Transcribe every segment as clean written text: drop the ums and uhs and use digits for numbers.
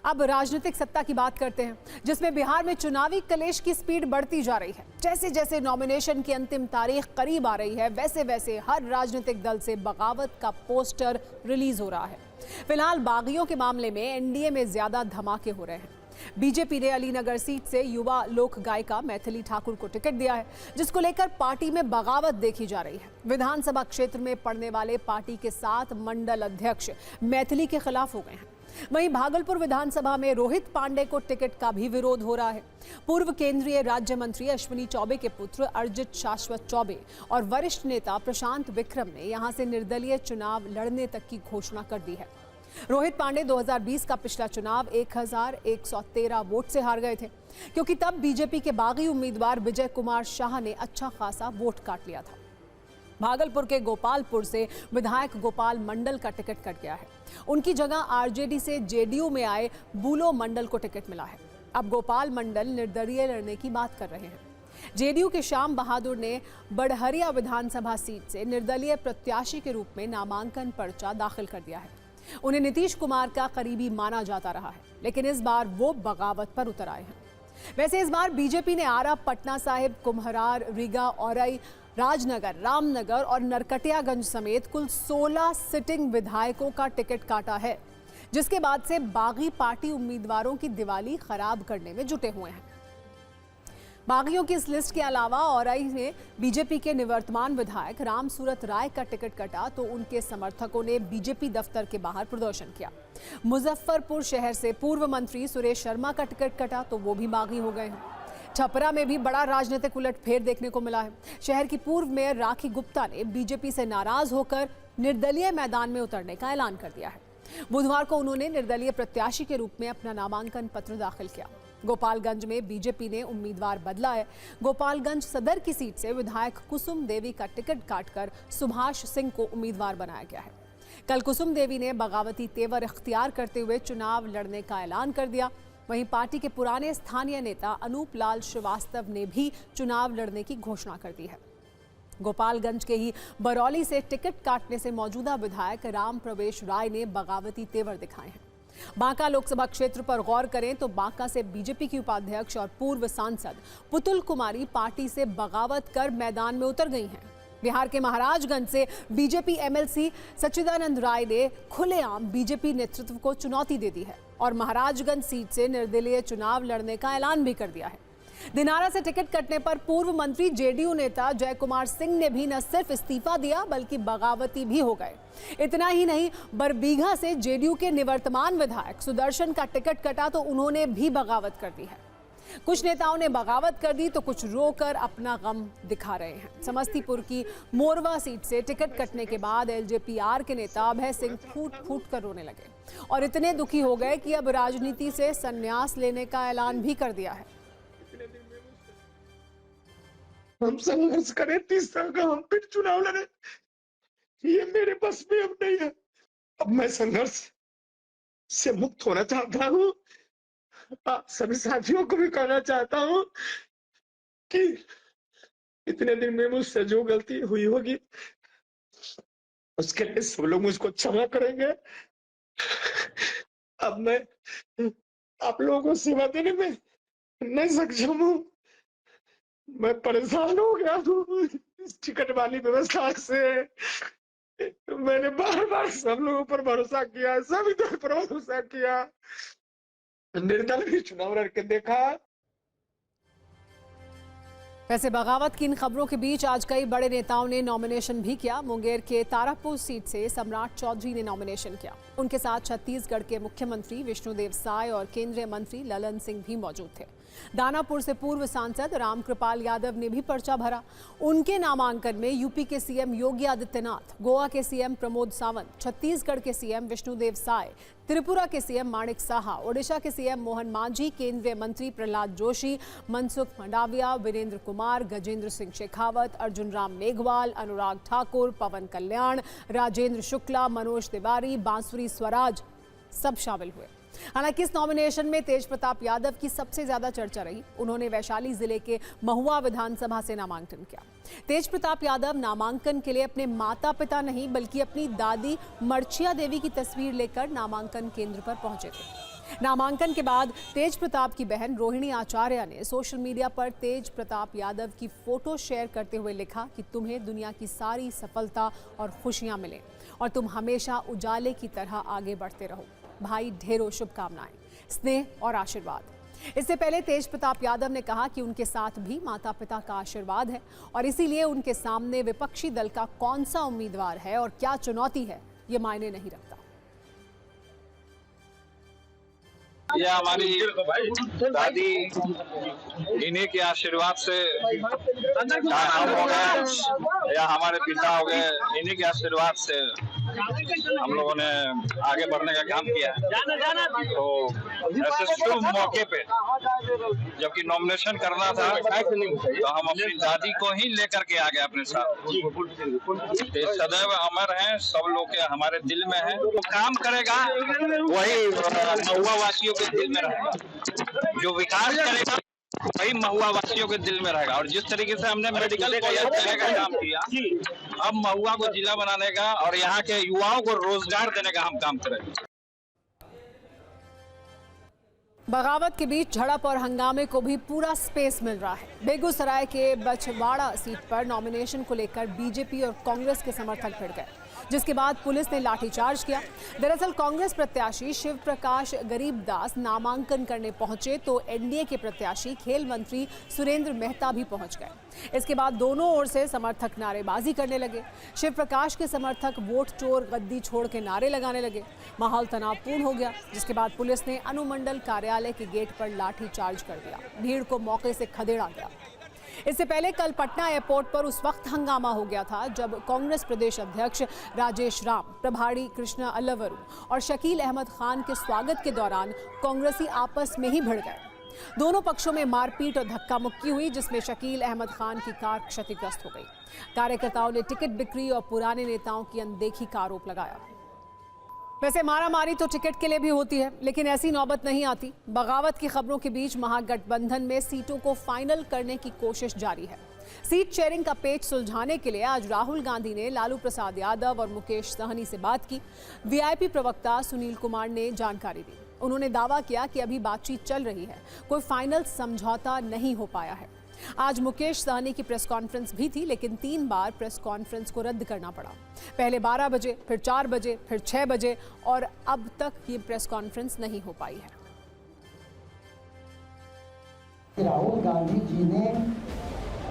अब राजनीतिक सत्ता की बात करते हैं, जिसमें बिहार में चुनावी कलेश की स्पीड बढ़ती जा रही है। जैसे जैसे नॉमिनेशन की अंतिम तारीख करीब आ रही है, वैसे वैसे हर राजनीतिक दल से बगावत का पोस्टर रिलीज हो रहा है। फिलहाल बागियों के मामले में एनडीए में ज्यादा धमाके हो रहे हैं। बीजेपी ने अलीनगर सीट से युवा लोक गायिका मैथिली ठाकुर को टिकट दिया है, जिसको लेकर पार्टी में बगावत देखी जा रही है। विधानसभा क्षेत्र में पड़ने वाले पार्टी के 7 मंडल अध्यक्ष मैथिली के खिलाफ हो गए हैं। वहीं भागलपुर विधानसभा में रोहित पांडे को टिकट का भी विरोध हो रहा है। पूर्व केंद्रीय राज्य मंत्री अश्विनी चौबे के पुत्र अर्जित शाश्वत चौबे और वरिष्ठ नेता प्रशांत विक्रम ने यहां से निर्दलीय चुनाव लड़ने तक की घोषणा कर दी है। रोहित पांडे 2020 का पिछला चुनाव 1113 वोट से हार गए थे, क्योंकि तब बीजेपी के बागी उम्मीदवार विजय कुमार शाह ने अच्छा खासा वोट काट लिया था। भागलपुर के गोपालपुर से विधायक गोपाल मंडल का टिकट कट गया है। उनकी जगह आरजेडी से जेडीयू में आए बुलो मंडल को टिकट मिला है। अब गोपाल मंडल निर्दलीय लड़ने की बात कर रहे हैं। जेडीयू के श्याम बहादुर ने बड़हरिया विधानसभा सीट से निर्दलीय प्रत्याशी के रूप में नामांकन पर्चा दाखिल कर दिया है। उन्हें नीतीश कुमार का करीबी माना जाता रहा है, लेकिन इस बार वो बगावत पर उतर आए हैं। वैसे इस बार बीजेपी ने आरा, पटना साहिब, कुम्हरार, रीगा, औरई, राजनगर, रामनगर और नरकटियागंज समेत कुल 16 सिटिंग विधायकों का टिकट काटा है, जिसके बाद से बागी पार्टी उम्मीदवारों की दिवाली खराब करने में जुटे हुए हैं। बागियों की इस लिस्ट के अलावा औरई में बीजेपी के निवर्तमान विधायक राम सूरत राय का टिकट कटा तो उनके समर्थकों ने बीजेपी दफ्तर के बाहर प्रदर्शन किया। मुजफ्फरपुर शहर से पूर्व मंत्री सुरेश शर्मा का टिकट कटा तो वो भी बागी हो गए हैं। छपरा में भी बड़ा राजनीतिक उलटफेर देखने को मिला है। शहर की पूर्व मेयर राखी गुप्ता ने बीजेपी से नाराज होकर निर्दलीय मैदान में उतरने का ऐलान कर दिया है। बुधवार को उन्होंने निर्दलीय प्रत्याशी के रूप में अपना नामांकन पत्र दाखिल किया। गोपालगंज में बीजेपी ने उम्मीदवार बदला है। गोपालगंज सदर की सीट से विधायक कुसुम देवी का टिकट काटकर सुभाष सिंह को उम्मीदवार बनाया गया है। कल कुसुम देवी ने बगावती तेवर इख्तियार करते हुए चुनाव लड़ने का ऐलान कर दिया। वहीं पार्टी के पुराने स्थानीय नेता अनूप लाल श्रीवास्तव ने भी चुनाव लड़ने की घोषणा कर दी है। गोपालगंज के ही बरौली से टिकट काटने से मौजूदा विधायक राम प्रवेश राय ने बगावती तेवर दिखाए हैं। बांका लोकसभा क्षेत्र पर गौर करें तो बांका से बीजेपी की उपाध्यक्ष और पूर्व सांसद पुतुल कुमारी पार्टी से बगावत कर मैदान में उतर गई हैं। बिहार के महाराजगंज से बीजेपी एमएलसी सच्चिदानंद राय ने खुलेआम बीजेपी नेतृत्व को चुनौती दे दी है और महाराजगंज सीट से निर्दलीय चुनाव लड़ने का ऐलान भी कर दिया है। दिनारा से टिकट कटने पर पूर्व मंत्री जेडीयू नेता जय कुमार सिंह ने भी न सिर्फ इस्तीफा दिया बल्कि बगावती भी हो गए। इतना ही नहीं, बरबीघा से जेडीयू के निवर्तमान विधायक सुदर्शन का टिकट कटा तो उन्होंने भी बगावत कर दी है। कुछ नेताओं ने बगावत कर दी तो कुछ रोकर अपना गम दिखा रहे हैं। समस्तीपुर की मोरवा सीट से टिकट कटने के बाद एलजेपीआर के नेता अभय सिंह फूट फूट कर रोने लगे और इतने दुखी हो गए कि अब राजनीति से संन्यास लेने का ऐलान भी कर दिया है। हम संघर्ष करें, 30 साल का हम फिर चुनाव लड़े, ये मेरे बस में अब नहीं है। अब मैं संघर्ष से मुक्त होना चाहता हूँ। सभी साथियों को भी कहना चाहता हूँ कि इतने दिन में मुझसे जो गलती हुई होगी उसके लिए सब लोग मुझको क्षमा करेंगे। अब मैं आप लोगों को सेवा देने में नहीं सक्षम हूँ। मैं परेशान हो गया हूँ इस टिकट वाली व्यवस्था से। मैंने बार बार सब लोगों पर भरोसा किया, सभी दल पर भरोसा किया, निर्दलीय चुनाव लड़ के देखा। वैसे बगावत की इन खबरों के बीच आज कई बड़े नेताओं ने नॉमिनेशन भी किया। मुंगेर के तारापुर सीट से सम्राट चौधरी ने नॉमिनेशन किया। उनके साथ छत्तीसगढ़ के मुख्यमंत्री विष्णुदेव साय और केंद्रीय मंत्री ललन सिंह भी मौजूद थे। दानापुर से पूर्व सांसद रामकृपाल यादव ने भी पर्चा भरा। उनके नामांकन में यूपी के सीएम योगी आदित्यनाथ, गोवा के सीएम प्रमोद सावंत, छत्तीसगढ़ के सीएम विष्णुदेव साय, त्रिपुरा के सीएम माणिक साहा, ओडिशा के सीएम मोहन मांझी, केंद्रीय मंत्री प्रहलाद जोशी, मनसुख मंडाविया, वीरेंद्र कुमार, गजेंद्र सिंह शेखावत, अर्जुन राम मेघवाल, अनुराग ठाकुर, पवन कल्याण, राजेंद्र शुक्ला, मनोज तिवारी, बांसुरी स्वराज सब शामिल हुए। हालांकि इस नॉमिनेशन में तेज प्रताप यादव की सबसे ज्यादा चर्चा रही। उन्होंने वैशाली जिले के महुआ विधानसभा से नामांकन किया। तेज प्रताप यादव नामांकन के लिए अपने माता पिता नहीं बल्कि अपनी दादी मर्चिया देवी की तस्वीर लेकर नामांकन केंद्र पर पहुंचे थे। नामांकन के बाद तेज प्रताप की बहन रोहिणी आचार्य ने सोशल मीडिया पर तेज प्रताप यादव की फोटो शेयर करते हुए लिखा कि तुम्हें दुनिया की सारी सफलता और खुशियां मिलें और तुम हमेशा उजाले की तरह आगे बढ़ते रहो। भाई, ढेरों शुभकामनाएं, स्नेह और आशीर्वाद। इससे पहले तेज प्रताप यादव ने कहा कि उनके साथ भी माता पिता का आशीर्वाद है और इसीलिए उनके सामने विपक्षी दल का कौन सा उम्मीदवार है और क्या चुनौती है, ये मायने नहीं रखता। ये हमारी दादी, इन्हीं के आशीर्वाद से हम हो गए या हमारे पिता हो गए, इन्हीं के आशीर्वाद से हम लोगों ने आगे बढ़ने का काम किया है। तो ऐसे शुभ मौके पे जबकि नॉमिनेशन करना था तो हम अपनी दादी को ही लेकर के आ गए अपने साथ। ये सदैव अमर हैं, सब लोग के हमारे दिल में है। तो काम करेगा वही महुआ वासियों के दिल में रहेगा, जो विकास करेगा वही महुआ वासियों के दिल में रहेगा। और जिस तरीके से हमने मेडिकल कॉलेज देने का काम किया, अब महुआ को जिला बनाने का और यहाँ के युवाओं को रोजगार देने का हम काम करेंगे। बगावत के बीच झड़प और हंगामे को भी पूरा स्पेस मिल रहा है। बेगूसराय के बछवाड़ा सीट पर नॉमिनेशन को लेकर बीजेपी और कांग्रेस के समर्थक भिड़ गए, जिसके बाद पुलिस ने लाठीचार्ज किया। दरअसल कांग्रेस प्रत्याशी शिव प्रकाश गरीबदास नामांकन करने पहुंचे तो एनडीए के प्रत्याशी खेल मंत्री सुरेंद्र मेहता भी पहुंच गए। इसके बाद दोनों ओर से समर्थक नारेबाजी करने लगे। शिव प्रकाश के समर्थक वोट चोर, गद्दी छोड़ के नारे लगाने लगे। माहौल तनावपूर्ण हो गया, जिसके बाद पुलिस ने अनुमंडल कार्यालय के गेट पर लाठीचार्ज कर दिया। भीड़ को मौके से खदेड़ा गया। इससे पहले कल पटना एयरपोर्ट पर उस वक्त हंगामा हो गया था जब कांग्रेस प्रदेश अध्यक्ष राजेश राम, प्रभारी कृष्णा अल्लवरू और शकील अहमद खान के स्वागत के दौरान कांग्रेसी आपस में ही भिड़ गए। दोनों पक्षों में मारपीट और धक्का मुक्की हुई, जिसमें शकील अहमद खान की कार क्षतिग्रस्त हो गई। कार्यकर्ताओं ने टिकट बिक्री और पुराने नेताओं की अनदेखी का आरोप लगाया। वैसे मारामारी तो टिकट के लिए भी होती है, लेकिन ऐसी नौबत नहीं आती। बगावत की खबरों के बीच महागठबंधन में सीटों को फाइनल करने की कोशिश जारी है। सीट शेयरिंग का पेच सुलझाने के लिए आज राहुल गांधी ने लालू प्रसाद यादव और मुकेश सहनी से बात की। वीआईपी प्रवक्ता सुनील कुमार ने जानकारी दी। उन्होंने दावा किया कि अभी बातचीत चल रही है, कोई फाइनल समझौता नहीं हो पाया है। आज मुकेश सहनी की प्रेस कॉन्फ्रेंस भी थी, लेकिन 3 बार प्रेस कॉन्फ्रेंस को रद्द करना पड़ा। पहले 12 बजे, फिर 4 बजे, फिर 6 बजे और अब तक ये प्रेस कॉन्फ्रेंस नहीं हो पाई है। राहुल गांधी जी ने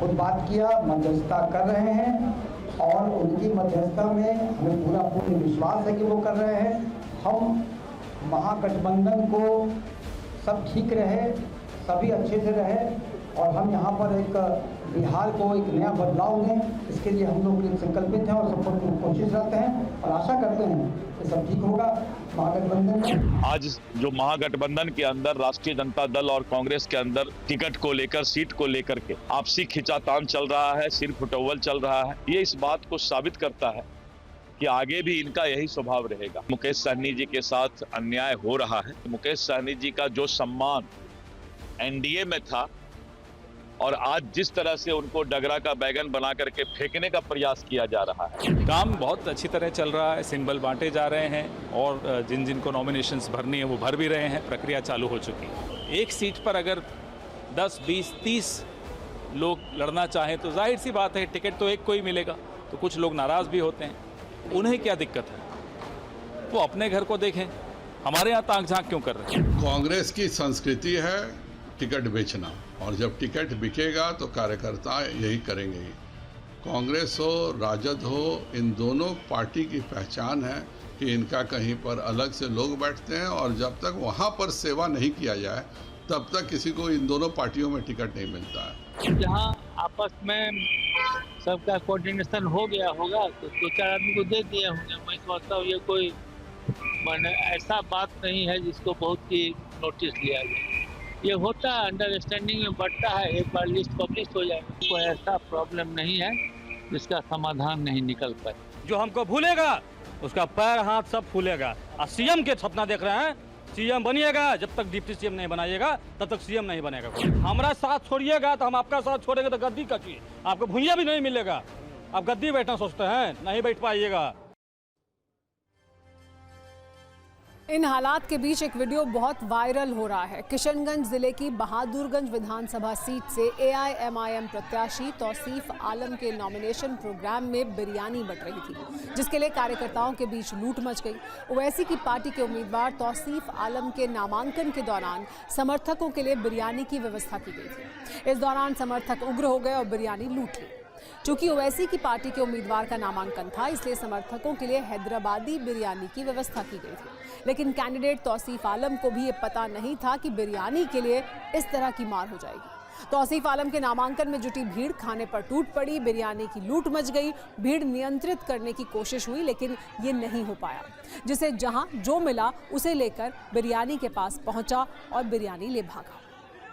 खुद बात किया, मध्यस्थता कर रहे हैं और उनकी मध्यस्थता में हमें पूर्ण विश्वास है कि वो कर रहे हैं। हम महागठबंधन को सब ठीक रहे, सभी अच्छे से रहे और हम यहाँ पर एक बिहार को एक नया बदलाव दें, इसके लिए हम लोग संकल्पित हैं और सब कोशिश करते हैं और आशा करते हैं कि सब ठीक होगा। महागठबंधन आज जो महागठबंधन के अंदर राष्ट्रीय जनता दल और कांग्रेस के अंदर टिकट को लेकर, सीट को लेकर के आपसी खिंचातान चल रहा है, सिर फुटौल चल रहा है, ये इस बात को साबित करता है कि आगे भी इनका यही स्वभाव रहेगा। मुकेश सहनी जी के साथ अन्याय हो रहा है। मुकेश सहनी जी का जो सम्मान एनडीए में था और आज जिस तरह से उनको डगरा का बैगन बना करके फेंकने का प्रयास किया जा रहा है। काम बहुत अच्छी तरह चल रहा है, सिंबल बांटे जा रहे हैं और जिन जिन को नॉमिनेशंस भरनी है वो भर भी रहे हैं। प्रक्रिया चालू हो चुकी है। एक सीट पर अगर 10, 20, 30 लोग लड़ना चाहें तो जाहिर सी बात है टिकट तो एक को ही मिलेगा, तो कुछ लोग नाराज भी होते हैं। उन्हें क्या दिक्कत है, वो अपने घर को देखें, हमारे यहाँ ताक झांक क्यों कर रहे हैं। कांग्रेस की संस्कृति है टिकट बेचना, और जब टिकट बिकेगा तो कार्यकर्ता यही करेंगे ही। कांग्रेस हो, राजद हो, इन दोनों पार्टी की पहचान है कि इनका कहीं पर अलग से लोग बैठते हैं और जब तक वहाँ पर सेवा नहीं किया जाए तब तक किसी को इन दोनों पार्टियों में टिकट नहीं मिलता है। जहाँ आपस में सबका कोऑर्डिनेशन हो गया होगा तो 2-4 आदमी को दे दिए होंगे। मैं समझता हूँ ये कोई माने ऐसा बात नहीं है जिसको बहुत ही नोटिस लिया जाए। ये होता है, अंडरस्टैंडिंग में बढ़ता है। एक बार लिस्ट पब्लिश हो जाए, कोई ऐसा प्रॉब्लम नहीं है जिसका समाधान नहीं निकल पाए। जो हमको भूलेगा उसका पैर हाथ सब फूलेगा। और सीएम के सपना देख रहे हैं, सीएम बनिएगा, जब तक डिप्टी सीएम नहीं बनाइएगा तब तक सीएम नहीं बनेगा। हमारा साथ छोड़िएगा तो हम आपका साथ छोड़ेंगे तो गद्दी का चाहिए, आपको भुइयां भी नहीं मिलेगा। आप गद्दी बैठना सोचते हैं, नहीं बैठ पाइएगा। इन हालात के बीच एक वीडियो बहुत वायरल हो रहा है। किशनगंज जिले की बहादुरगंज विधानसभा सीट से AIMIM प्रत्याशी तौसीफ आलम के नॉमिनेशन प्रोग्राम में बिरयानी बंट रही थी, जिसके लिए कार्यकर्ताओं के बीच लूट मच गई। ओवैसी की पार्टी के उम्मीदवार तौसीफ आलम के नामांकन के दौरान समर्थकों के लिए बिरयानी की व्यवस्था की गई थी। इस दौरान समर्थक उग्र हो गए और बिरयानी लूट ली। चूंकि ओवैसी की पार्टी के उम्मीदवार का नामांकन था, इसलिए समर्थकों के लिए हैदराबादी बिरयानी की व्यवस्था की गई थी। लेकिन कैंडिडेट तौसीफ आलम को भी ये पता नहीं था कि बिरयानी के लिए इस तरह की मार हो जाएगी। तौसीफ आलम के नामांकन में जुटी भीड़ खाने पर टूट पड़ी, बिरयानी की लूट मच गई। भीड़ नियंत्रित करने की कोशिश हुई, लेकिन ये नहीं हो पाया। जिसे जहां जो मिला उसे लेकर बिरयानी के पास पहुंचा और बिरयानी ले भागा।